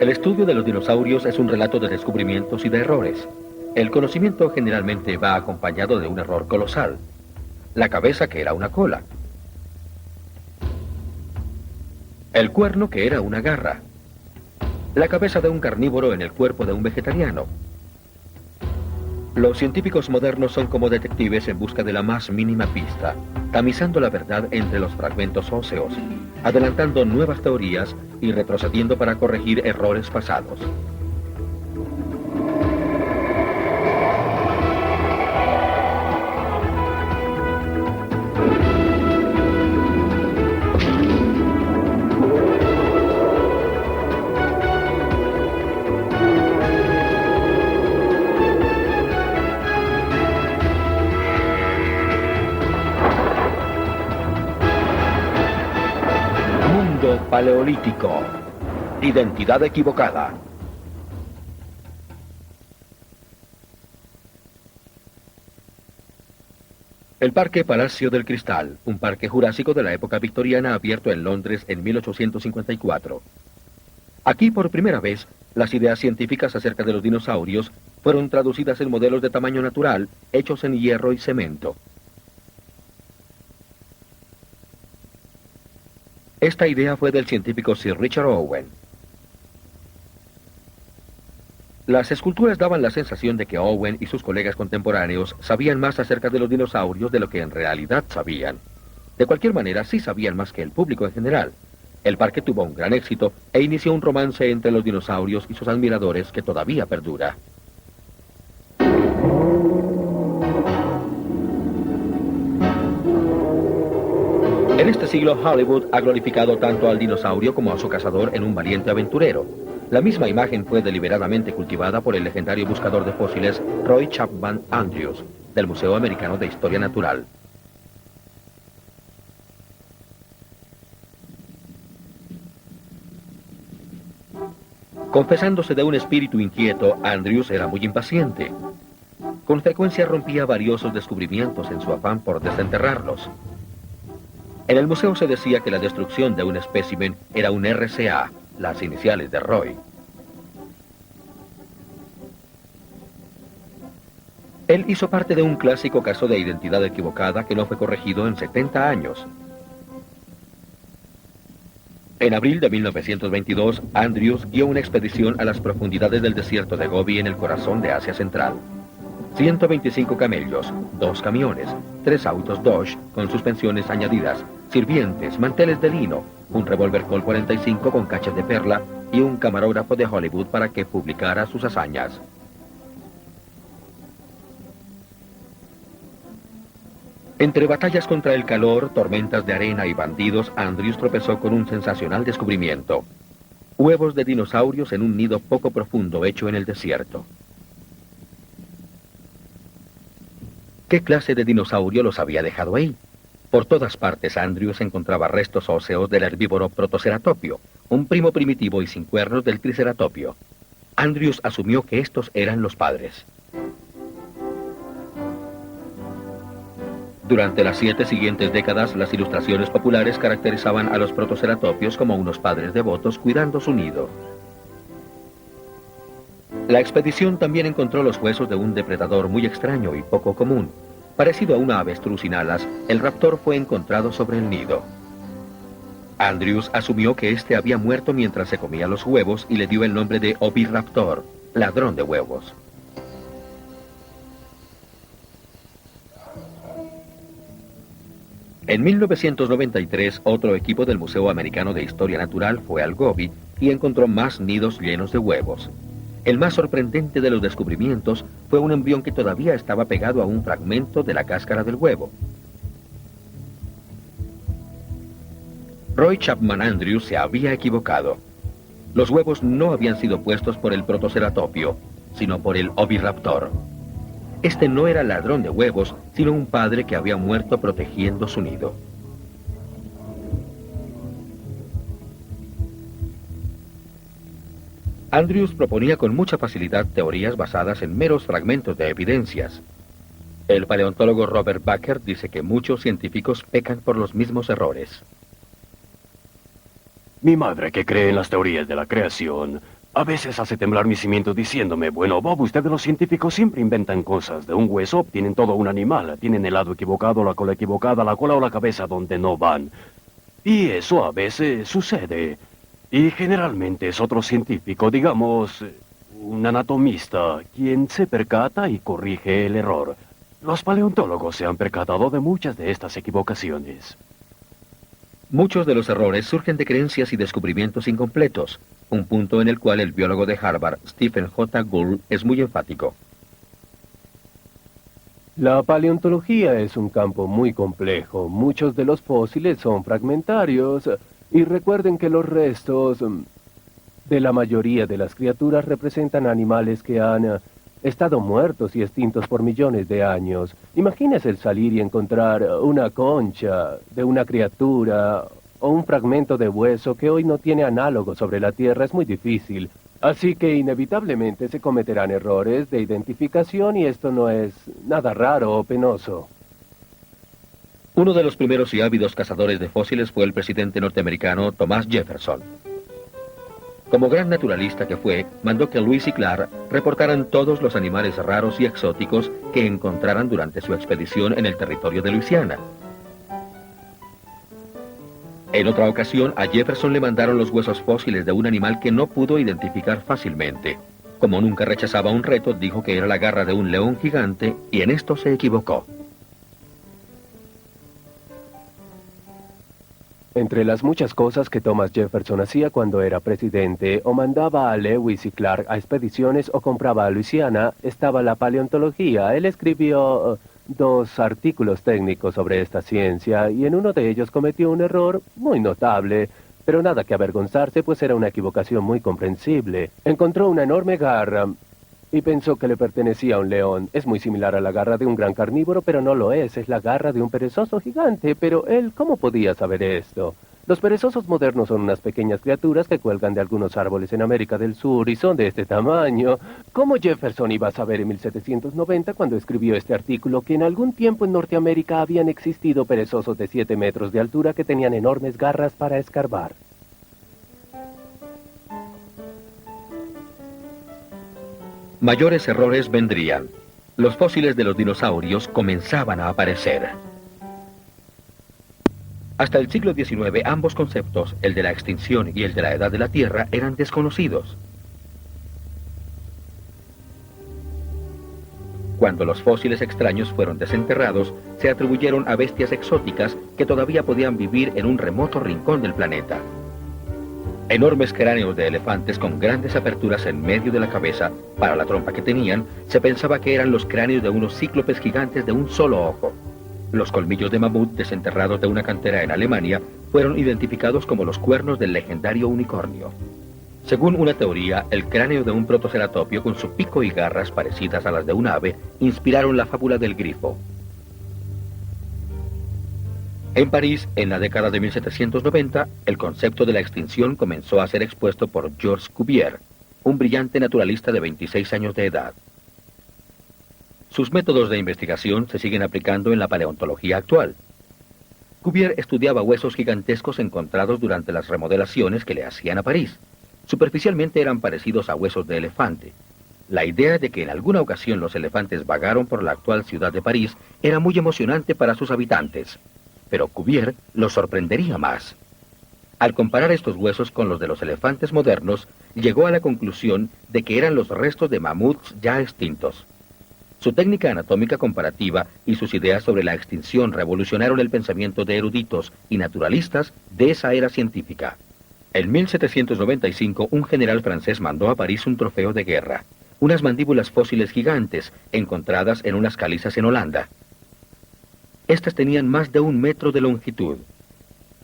El estudio de los dinosaurios es un relato de descubrimientos y de errores. El conocimiento generalmente va acompañado de un error colosal. La cabeza, que era una cola. El cuerno, que era una garra. La cabeza de un carnívoro en el cuerpo de un vegetariano. Los científicos modernos son como detectives en busca de la más mínima pista, tamizando la verdad entre los fragmentos óseos, adelantando nuevas teorías y retrocediendo para corregir errores pasados. Paleolítico. Identidad equivocada. El Parque Palacio del Cristal, un parque jurásico de la época victoriana abierto en Londres en 1854. Aquí, por primera vez, las ideas científicas acerca de los dinosaurios fueron traducidas en modelos de tamaño natural, hechos en hierro y cemento. Esta idea fue del científico Sir Richard Owen. Las esculturas daban la sensación de que Owen y sus colegas contemporáneos sabían más acerca de los dinosaurios de lo que en realidad sabían. De cualquier manera, sí sabían más que el público en general. El parque tuvo un gran éxito e inició un romance entre los dinosaurios y sus admiradores que todavía perdura. En este siglo, Hollywood ha glorificado tanto al dinosaurio como a su cazador en un valiente aventurero. La misma imagen fue deliberadamente cultivada por el legendario buscador de fósiles Roy Chapman Andrews, del Museo Americano de Historia Natural. Confesándose de un espíritu inquieto, Andrews era muy impaciente. Con frecuencia rompía valiosos descubrimientos en su afán por desenterrarlos. En el museo se decía que la destrucción de un espécimen era un RCA, las iniciales de Roy. Él hizo parte de un clásico caso de identidad equivocada que no fue corregido en 70 años. En abril de 1922, Andrews guió una expedición a las profundidades del desierto de Gobi en el corazón de Asia Central. 125 camellos, 2 camiones, 3 autos Dodge con suspensiones añadidas, sirvientes, manteles de lino, un revólver Colt 45 con cachas de perla y un camarógrafo de Hollywood para que publicara sus hazañas. Entre batallas contra el calor, tormentas de arena y bandidos, Andrews tropezó con un sensacional descubrimiento. Huevos de dinosaurios en un nido poco profundo hecho en el desierto. ¿Qué clase de dinosaurio los había dejado ahí? Por todas partes Andrews encontraba restos óseos del herbívoro Protoceratopio, un primo primitivo y sin cuernos del Triceratopio. Andrews asumió que estos eran los padres. Durante las 7 siguientes décadas, las ilustraciones populares caracterizaban a los protoceratopios como unos padres devotos cuidando su nido. La expedición también encontró los huesos de un depredador muy extraño y poco común. Parecido a una avestruz sin alas, el raptor fue encontrado sobre el nido. Andrews asumió que este había muerto mientras se comía los huevos y le dio el nombre de oviraptor, ladrón de huevos. En 1993, otro equipo del Museo Americano de Historia Natural fue al Gobi y encontró más nidos llenos de huevos. El más sorprendente de los descubrimientos fue un embrión que todavía estaba pegado a un fragmento de la cáscara del huevo. Roy Chapman Andrews se había equivocado. Los huevos no habían sido puestos por el Protoceratopio, sino por el oviraptor. Este no era ladrón de huevos, sino un padre que había muerto protegiendo su nido. Andrews proponía con mucha facilidad teorías basadas en meros fragmentos de evidencias. El paleontólogo Robert Baker dice que muchos científicos pecan por los mismos errores. Mi madre, que cree en las teorías de la creación, A veces hace temblar mis cimientos diciéndome, bueno, Bob, ustedes los científicos siempre inventan cosas. De un hueso obtienen todo un animal. Tienen el lado equivocado, la cola equivocada, la cola o la cabeza donde no van. Y eso a veces sucede. Y generalmente es otro científico, digamos, un anatomista, quien se percata y corrige el error. Los paleontólogos se han percatado de muchas de estas equivocaciones. Muchos de los errores surgen de creencias y descubrimientos incompletos, un punto en el cual el biólogo de Harvard, Stephen J. Gould, es muy enfático. La paleontología es un campo muy complejo. Muchos de los fósiles son fragmentarios y recuerden que los restos de la mayoría de las criaturas representan animales que han estado muertos y extintos por millones de años. Imagínese el salir y encontrar una concha de una criatura o un fragmento de hueso que hoy no tiene análogo sobre la Tierra. Es muy difícil. Así que inevitablemente se cometerán errores de identificación y esto no es nada raro o penoso. Uno de los primeros y ávidos cazadores de fósiles fue el presidente norteamericano Thomas Jefferson. Como gran naturalista que fue, mandó que Lewis y Clark reportaran todos los animales raros y exóticos que encontraran durante su expedición en el territorio de Luisiana. En otra ocasión, a Jefferson le mandaron los huesos fósiles de un animal que no pudo identificar fácilmente. Como nunca rechazaba un reto, dijo que era la garra de un león gigante, y en esto se equivocó. Entre las muchas cosas que Thomas Jefferson hacía cuando era presidente, o mandaba a Lewis y Clark a expediciones o compraba a Luisiana, estaba la paleontología. Él escribió 2 artículos técnicos sobre esta ciencia y en uno de ellos cometió un error muy notable, pero nada que avergonzarse, pues era una equivocación muy comprensible. Encontró una enorme garra y pensó que le pertenecía a un león. Es muy similar a la garra de un gran carnívoro, pero no lo es. Es la garra de un perezoso gigante. Pero él, ¿cómo podía saber esto? Los perezosos modernos son unas pequeñas criaturas que cuelgan de algunos árboles en América del Sur y son de este tamaño. ¿Cómo Jefferson iba a saber en 1790, cuando escribió este artículo, que en algún tiempo en Norteamérica habían existido perezosos de 7 metros de altura que tenían enormes garras para escarbar? Mayores errores vendrían. Los fósiles de los dinosaurios comenzaban a aparecer. Hasta el siglo XIX, ambos conceptos, el de la extinción y el de la edad de la Tierra, eran desconocidos. Cuando los fósiles extraños fueron desenterrados, se atribuyeron a bestias exóticas que todavía podían vivir en un remoto rincón del planeta. Enormes cráneos de elefantes con grandes aperturas en medio de la cabeza, para la trompa que tenían, se pensaba que eran los cráneos de unos cíclopes gigantes de un solo ojo. Los colmillos de mamut desenterrados de una cantera en Alemania fueron identificados como los cuernos del legendario unicornio. Según una teoría, el cráneo de un protoceratopio con su pico y garras parecidas a las de un ave inspiraron la fábula del grifo. En París, en la década de 1790, el concepto de la extinción comenzó a ser expuesto por Georges Cuvier, un brillante naturalista de 26 años de edad. Sus métodos de investigación se siguen aplicando en la paleontología actual. Cuvier estudiaba huesos gigantescos encontrados durante las remodelaciones que le hacían a París. Superficialmente eran parecidos a huesos de elefante. La idea de que en alguna ocasión los elefantes vagaron por la actual ciudad de París era muy emocionante para sus habitantes. Pero Cuvier los sorprendería más. Al comparar estos huesos con los de los elefantes modernos, llegó a la conclusión de que eran los restos de mamuts ya extintos. Su técnica anatómica comparativa y sus ideas sobre la extinción revolucionaron el pensamiento de eruditos y naturalistas de esa era científica. En 1795, un general francés mandó a París un trofeo de guerra, unas mandíbulas fósiles gigantes encontradas en unas calizas en Holanda. Estas tenían más de 1 metro de longitud.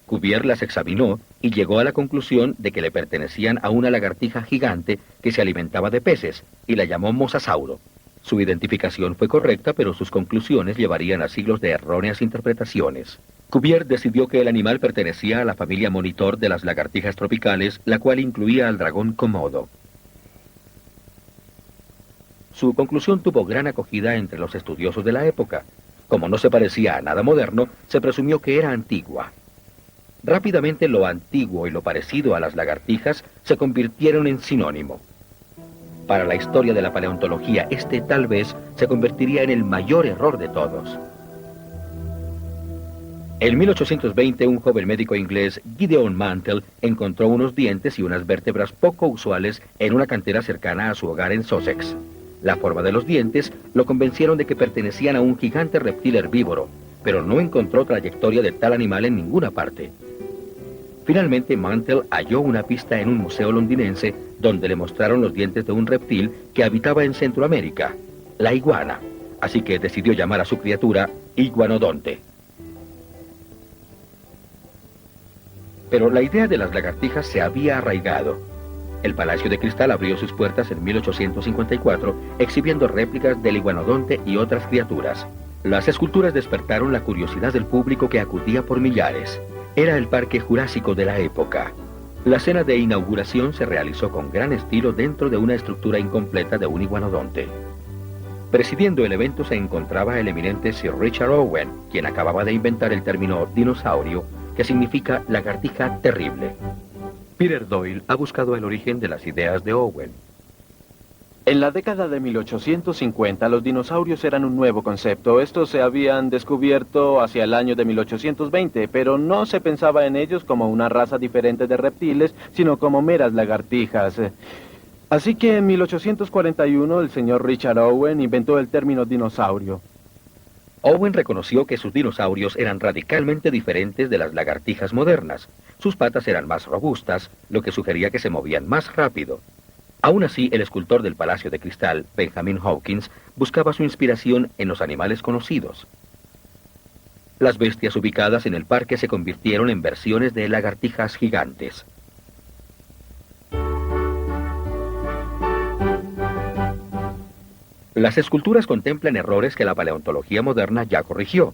Cuvier las examinó y llegó a la conclusión de que le pertenecían a una lagartija gigante que se alimentaba de peces y la llamó mosasauro. Su identificación fue correcta, pero sus conclusiones llevarían a siglos de erróneas interpretaciones. Cuvier decidió que el animal pertenecía a la familia monitor de las lagartijas tropicales, la cual incluía al dragón Komodo. Su conclusión tuvo gran acogida entre los estudiosos de la época. Como no se parecía a nada moderno, se presumió que era antigua. Rápidamente lo antiguo y lo parecido a las lagartijas se convirtieron en sinónimo. Para la historia de la paleontología, este tal vez se convertiría en el mayor error de todos. En 1820, un joven médico inglés, Gideon Mantel, encontró unos dientes y unas vértebras poco usuales en una cantera cercana a su hogar en Sussex. La forma de los dientes lo convencieron de que pertenecían a un gigante reptil herbívoro, pero no encontró trayectoria de tal animal en ninguna parte. Finalmente, Mantel halló una pista en un museo londinense donde le mostraron los dientes de un reptil que habitaba en Centroamérica, la iguana, así que decidió llamar a su criatura Iguanodonte. Pero la idea de las lagartijas se había arraigado. El Palacio de Cristal abrió sus puertas en 1854, exhibiendo réplicas del iguanodonte y otras criaturas. Las esculturas despertaron la curiosidad del público que acudía por millares. Era el Parque Jurásico de la época. La cena de inauguración se realizó con gran estilo dentro de una estructura incompleta de un iguanodonte. Presidiendo el evento se encontraba el eminente Sir Richard Owen, quien acababa de inventar el término dinosaurio, que significa lagartija terrible. Peter Doyle ha buscado el origen de las ideas de Owen. En la década de 1850, los dinosaurios eran un nuevo concepto. Estos se habían descubierto hacia el año de 1820, pero no se pensaba en ellos como una raza diferente de reptiles, sino como meras lagartijas. Así que en 1841 el señor Richard Owen inventó el término dinosaurio. Owen reconoció que sus dinosaurios eran radicalmente diferentes de las lagartijas modernas. Sus patas eran más robustas, lo que sugería que se movían más rápido. Aún así, el escultor del Palacio de Cristal, Benjamin Hawkins, buscaba su inspiración en los animales conocidos. Las bestias ubicadas en el parque se convirtieron en versiones de lagartijas gigantes. Las esculturas contemplan errores que la paleontología moderna ya corrigió.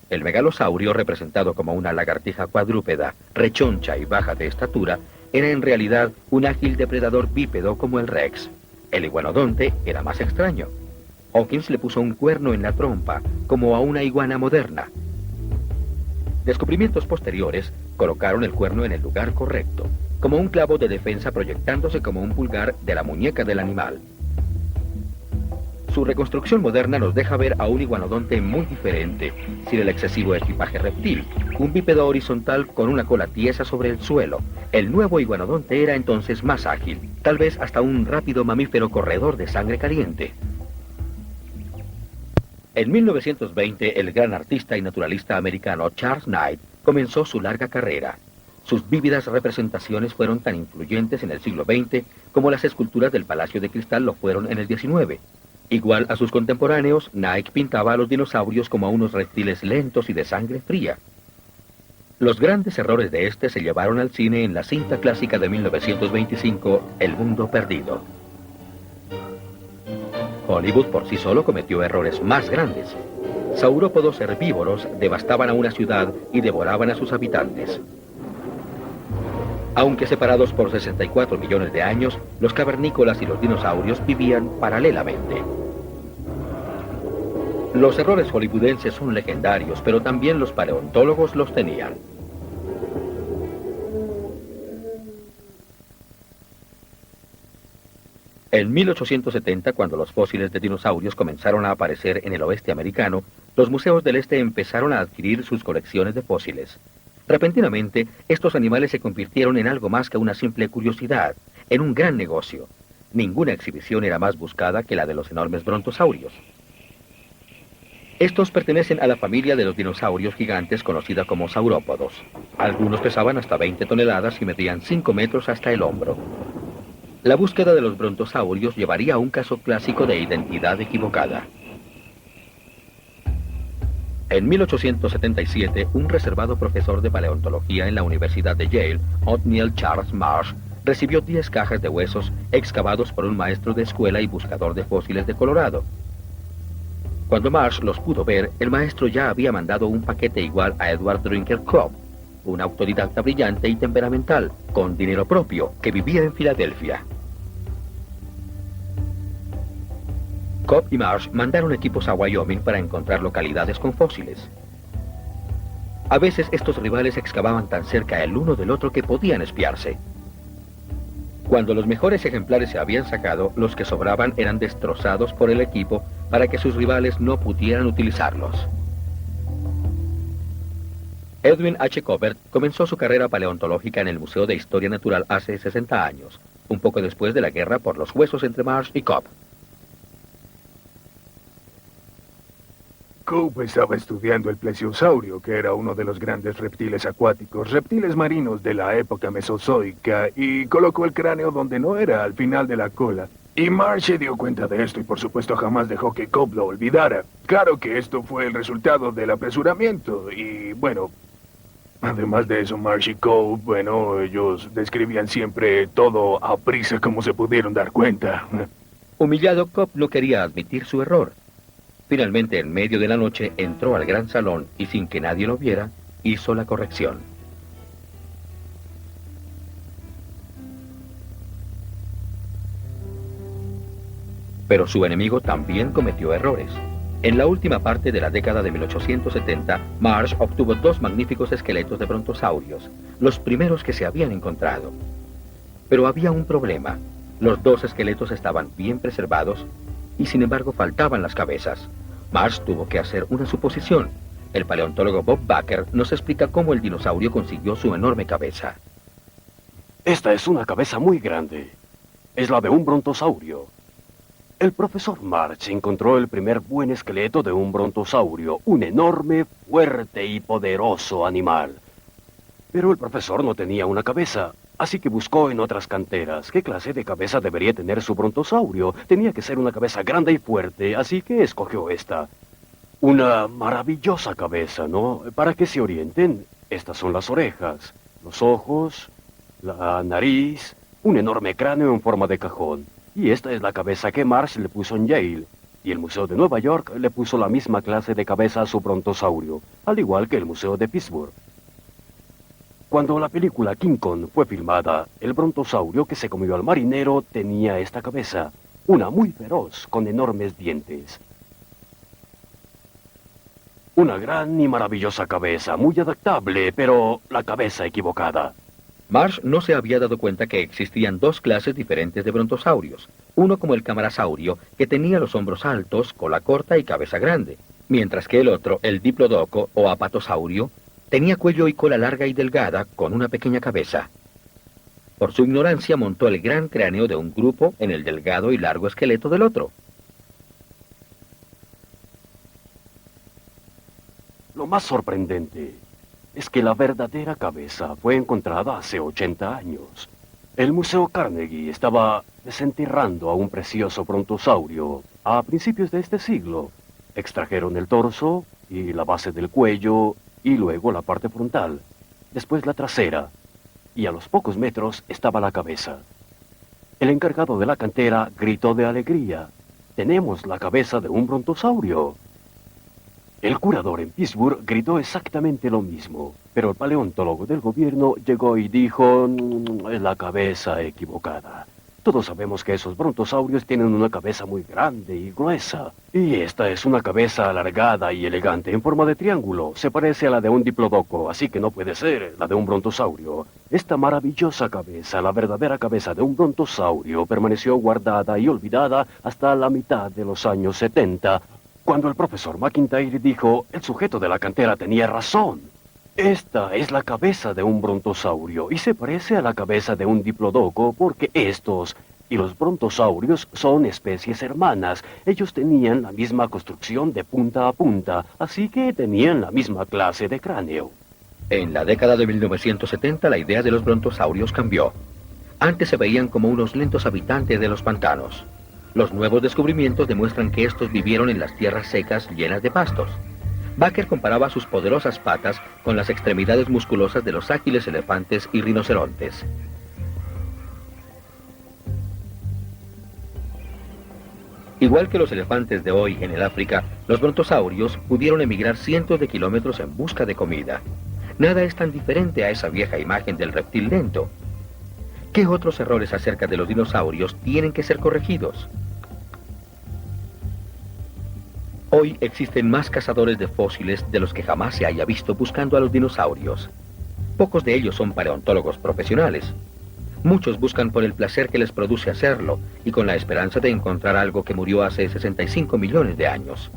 El megalosaurio, representado como una lagartija cuadrúpeda, rechoncha y baja de estatura, era en realidad un ágil depredador bípedo como el rex. El iguanodonte era más extraño. Hawkins le puso un cuerno en la trompa, como a una iguana moderna. Descubrimientos posteriores colocaron el cuerno en el lugar correcto, como un clavo de defensa proyectándose como un pulgar de la muñeca del animal. Su reconstrucción moderna nos deja ver a un iguanodonte muy diferente, sin el excesivo equipaje reptil, un bípedo horizontal con una cola tiesa sobre el suelo. El nuevo iguanodonte era entonces más ágil, tal vez hasta un rápido mamífero corredor de sangre caliente. En 1920, el gran artista y naturalista americano Charles Knight comenzó su larga carrera. Sus vívidas representaciones fueron tan influyentes en el siglo XX como las esculturas del Palacio de Cristal lo fueron en el XIX. Igual a sus contemporáneos, Knight pintaba a los dinosaurios como a unos reptiles lentos y de sangre fría. Los grandes errores de este se llevaron al cine en la cinta clásica de 1925, El Mundo Perdido. Hollywood por sí solo cometió errores más grandes. Saurópodos herbívoros devastaban a una ciudad y devoraban a sus habitantes. Aunque separados por 64 millones de años, los cavernícolas y los dinosaurios vivían paralelamente. Los errores hollywoodenses son legendarios, pero también los paleontólogos los tenían. En 1870, cuando los fósiles de dinosaurios comenzaron a aparecer en el oeste americano, los museos del este empezaron a adquirir sus colecciones de fósiles. Repentinamente, estos animales se convirtieron en algo más que una simple curiosidad, en un gran negocio. Ninguna exhibición era más buscada que la de los enormes brontosaurios. Estos pertenecen a la familia de los dinosaurios gigantes conocida como saurópodos. Algunos pesaban hasta 20 toneladas y medían 5 metros hasta el hombro. La búsqueda de los brontosaurios llevaría a un caso clásico de identidad equivocada. En 1877, un reservado profesor de paleontología en la Universidad de Yale, Othniel Charles Marsh, recibió 10 cajas de huesos excavados por un maestro de escuela y buscador de fósiles de Colorado. Cuando Marsh los pudo ver, el maestro ya había mandado un paquete igual a Edward Drinker Cobb, un autodidacta brillante y temperamental, con dinero propio, que vivía en Filadelfia. Cobb y Marsh mandaron equipos a Wyoming para encontrar localidades con fósiles. A veces estos rivales excavaban tan cerca el uno del otro que podían espiarse. Cuando los mejores ejemplares se habían sacado, los que sobraban eran destrozados por el equipo para que sus rivales no pudieran utilizarlos. Edwin H. Colbert comenzó su carrera paleontológica en el Museo de Historia Natural hace 60 años, un poco después de la guerra por los huesos entre Marsh y Cobb. Cobb estaba estudiando el plesiosaurio, que era uno de los grandes reptiles acuáticos, reptiles marinos de la época mesozoica, y colocó el cráneo donde no era, al final de la cola. Y Marsh se dio cuenta de esto y por supuesto jamás dejó que Cobb lo olvidara. Claro que esto fue el resultado del apresuramiento y, bueno, además de eso, Marsh y Cobb, bueno, ellos describían siempre todo a prisa como se pudieron dar cuenta. Humillado, Cobb no quería admitir su error. Finalmente, en medio de la noche, entró al gran salón y sin que nadie lo viera, hizo la corrección. Pero su enemigo también cometió errores. En la última parte de la década de 1870, Marsh obtuvo 2 magníficos esqueletos de brontosaurios, los primeros que se habían encontrado. Pero había un problema. Los 2 esqueletos estaban bien preservados y sin embargo faltaban las cabezas. Marsh tuvo que hacer una suposición. El paleontólogo Bob Baker nos explica cómo el dinosaurio consiguió su enorme cabeza. Esta es una cabeza muy grande. Es la de un brontosaurio. El profesor Marsh encontró el primer buen esqueleto de un brontosaurio, un enorme, fuerte y poderoso animal. Pero el profesor no tenía una cabeza, así que buscó en otras canteras. ¿Qué clase de cabeza debería tener su brontosaurio? Tenía que ser una cabeza grande y fuerte, así que escogió esta. Una maravillosa cabeza, ¿no? Para que se orienten, estas son las orejas, los ojos, la nariz, un enorme cráneo en forma de cajón. Y esta es la cabeza que Marsh le puso en Yale. Y el Museo de Nueva York le puso la misma clase de cabeza a su brontosaurio, al igual que el Museo de Pittsburgh. Cuando la película King Kong fue filmada, el brontosaurio que se comió al marinero tenía esta cabeza, una muy feroz, con enormes dientes. Una gran y maravillosa cabeza, muy adaptable, pero la cabeza equivocada. Marsh no se había dado cuenta que existían 2 clases diferentes de brontosaurios. Uno como el camarasaurio, que tenía los hombros altos, cola corta y cabeza grande, mientras que el otro, el diplodoco o apatosaurio, tenía cuello y cola larga y delgada, con una pequeña cabeza. Por su ignorancia montó el gran cráneo de un grupo en el delgado y largo esqueleto del otro. Lo más sorprendente es que la verdadera cabeza fue encontrada hace 80 años. El Museo Carnegie estaba desenterrando a un precioso brontosaurio a principios de este siglo. Extrajeron el torso y la base del cuello y luego la parte frontal, después la trasera, y a los pocos metros estaba la cabeza. El encargado de la cantera gritó de alegría: «¡Tenemos la cabeza de un brontosaurio!». El curador en Pittsburgh gritó exactamente lo mismo, pero el paleontólogo del gobierno llegó y dijo: «Es la cabeza equivocada. Todos sabemos que esos brontosaurios tienen una cabeza muy grande y gruesa. Y esta es una cabeza alargada y elegante en forma de triángulo. Se parece a la de un diplodoco, así que no puede ser la de un brontosaurio. Esta maravillosa cabeza, la verdadera cabeza de un brontosaurio, permaneció guardada y olvidada hasta la mitad de los años 70, cuando el profesor McIntyre dijo: «El sujeto de la cantera tenía razón. Esta es la cabeza de un brontosaurio y se parece a la cabeza de un diplodoco porque estos y los brontosaurios son especies hermanas. Ellos tenían la misma construcción de punta a punta, así que tenían la misma clase de cráneo». En la década de 1970 la idea de los brontosaurios cambió. Antes se veían como unos lentos habitantes de los pantanos. Los nuevos descubrimientos demuestran que estos vivieron en las tierras secas llenas de pastos. Baker comparaba sus poderosas patas con las extremidades musculosas de los ágiles elefantes y rinocerontes. Igual que los elefantes de hoy en el África, los brontosaurios pudieron emigrar cientos de kilómetros en busca de comida. Nada es tan diferente a esa vieja imagen del reptil lento. ¿Qué otros errores acerca de los dinosaurios tienen que ser corregidos? Hoy existen más cazadores de fósiles de los que jamás se haya visto buscando a los dinosaurios. Pocos de ellos son paleontólogos profesionales. Muchos buscan por el placer que les produce hacerlo y con la esperanza de encontrar algo que murió hace 65 millones de años.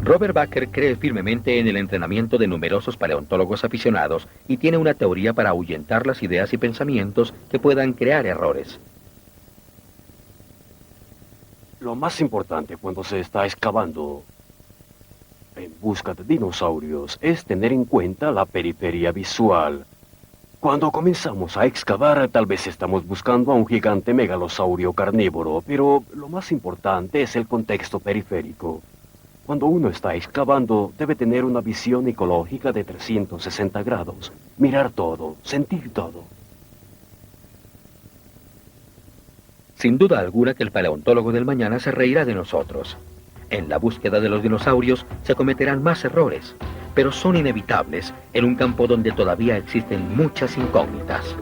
Robert Bakker cree firmemente en el entrenamiento de numerosos paleontólogos aficionados y tiene una teoría para ahuyentar las ideas y pensamientos que puedan crear errores. Lo más importante cuando se está excavando en busca de dinosaurios es tener en cuenta la periferia visual. Cuando comenzamos a excavar, tal vez estamos buscando a un gigante megalosaurio carnívoro, pero lo más importante es el contexto periférico. Cuando uno está excavando, debe tener una visión ecológica de 360 grados. Mirar todo, sentir todo. Sin duda alguna que el paleontólogo del mañana se reirá de nosotros. En la búsqueda de los dinosaurios se cometerán más errores, pero son inevitables en un campo donde todavía existen muchas incógnitas.